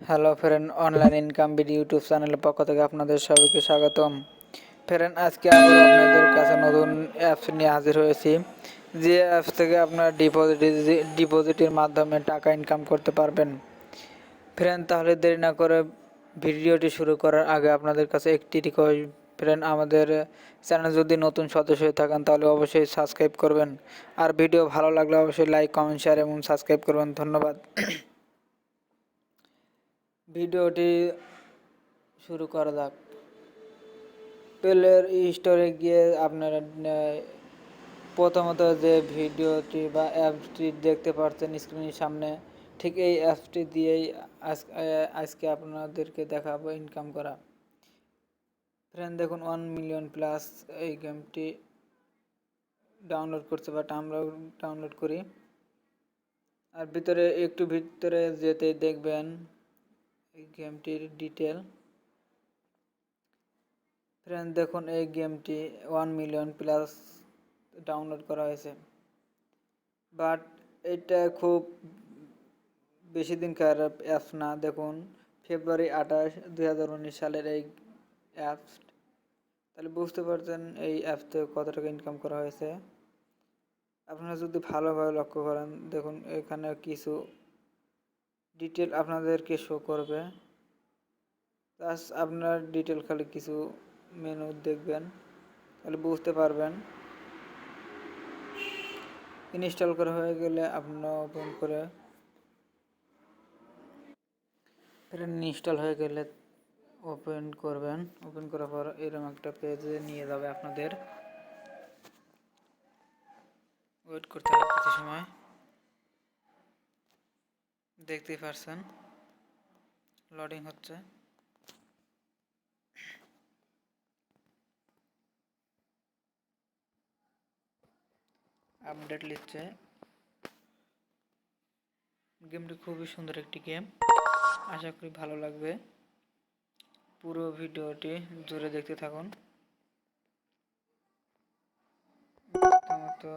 Hello friend, online income video YouTube চ্যানেলের পক্ষ থেকে আপনাদের সবাইকে স্বাগতম। ফ্রেন্ড, আজকে আবার আপনাদের কাছে নতুন অ্যাপস নিয়ে হাজির হয়েছি, যে অ্যাপস থেকে আপনারা ডিপোজিটের মাধ্যমে টাকা ইনকাম করতে পারবেন। ফ্রেন্ড, তাহলে দেরি না করে ভিডিওটি শুরু করার আগে আপনাদের কাছে একটি রিকোয়েস্ট। ফ্রেন্ড, আমাদের চ্যানেল যদি নতুন সদস্য হয়ে থাকেন তাহলে অবশ্যই সাবস্ক্রাইব করবেন, আর ভিডিও ভালো লাগলে অবশ্যই লাইক, কমেন্ট, শেয়ার এবং সাবস্ক্রাইব করবেন। ধন্যবাদ। ভিডিওটি শুরু করা যাক। প্লেয়ার স্টোরে গিয়ে আপনারা প্রথমত যে ভিডিওটি বা অ্যাপসটি দেখতে পাচ্ছেন স্ক্রিনের সামনে, ঠিক এই অ্যাপসটি দিয়েই আজকে আপনাদেরকে দেখাবো ইনকাম করা। ফ্রেন্ড, দেখুন 1 মিলিয়ন প্লাস এই গেমটি ডাউনলোড করতে, বাট আমরা ডাউনলোড করি। আর একটু ভিতরে যেতেই দেখবেন এই গেমটির ডিটেল। ফ্রেন্ড, দেখুন এই গেমটি 1 মিলিয়ন প্লাস ডাউনলোড করা হয়েছে, বাট এটা খুব বেশি দিনকার অ্যাপস না। দেখুন, ফেব্রুয়ারি 28, 2019 সালের এই অ্যাপস। তাহলে বুঝতে পারছেন এই অ্যাপস থেকে কত টাকা ইনকাম করা হয়েছে। আপনারা যদি ভালোভাবে লক্ষ্য করেন, দেখুন এখানে কিছু ডিটেল আপনাদেরকে শো করবে। প্লাস আপনার ডিটেল খালি কিছু মেনু দেখবেন, তাহলে বুঝতে পারবেন। ইনস্টল করা হয়ে গেলে আপনারা ওপেন করে, ইনস্টল হয়ে গেলে ওপেন করবেন। ওপেন করার পর এরকম একটা পেজে নিয়ে যাবে আপনাদের। ওয়েট করতে হবে কিছু সময়। দেখতেই পারছেন লোডিং হচ্ছে। আপডেট লিখছে। গেমটি খুবই সুন্দর একটি গেম, আশা করি ভালো লাগবে। পুরো ভিডিওটি জুড়ে দেখতে থাকুন। তো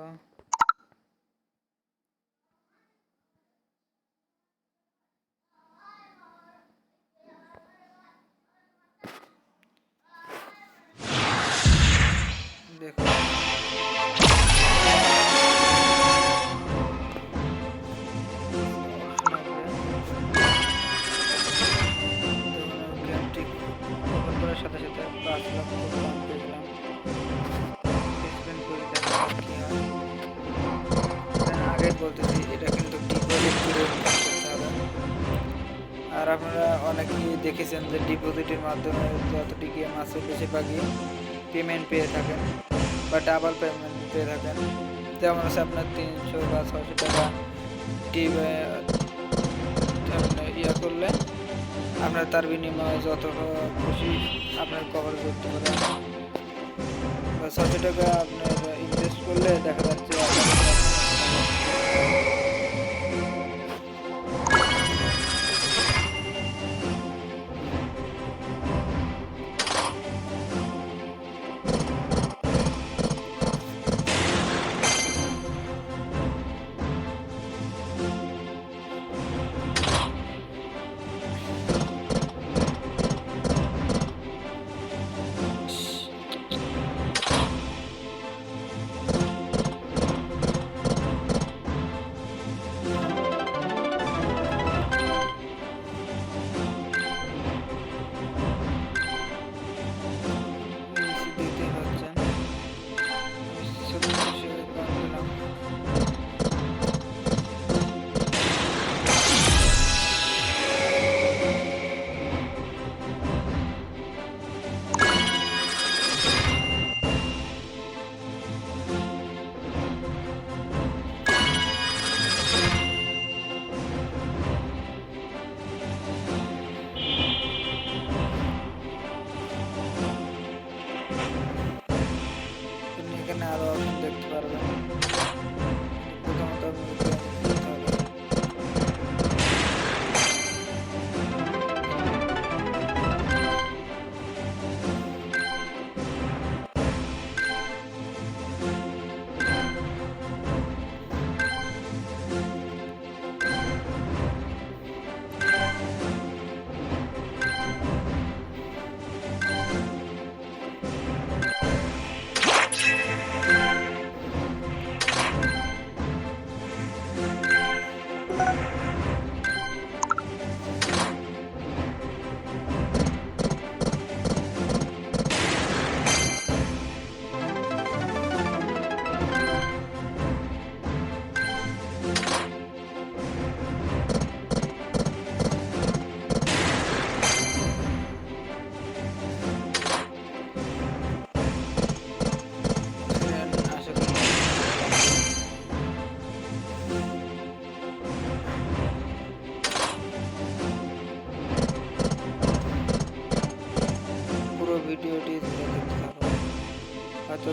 দেখুন, গেমটি ওপেন করার সাথে সাথে 5 লক্ষ পাউন্ড পেয়ে গেলাম। স্পেন্ড করে দেখা কি হয়। আগে বলতেছি, এটা কিন্তু ডিপোজিট করে ইনকাম করতে হবে। আর আপনারা অনেকেই দেখেছেন যে ডিপোজিটের মাধ্যমে যতটি গেম আছে বেশিরভাগই পেমেন্ট পেয়ে থাকেন বা ডাবল পেমেন্ট পেয়ে থাকেন। যেমন আছে আপনার 300 বা 600 টাকা ইয়া করলে আপনার তার বিনিময়ে যত খুশি আপনার কভার করতে পারেন। বা 600 টাকা আপনার ইনভেস্ট করলে দেখা যাচ্ছে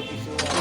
কিছু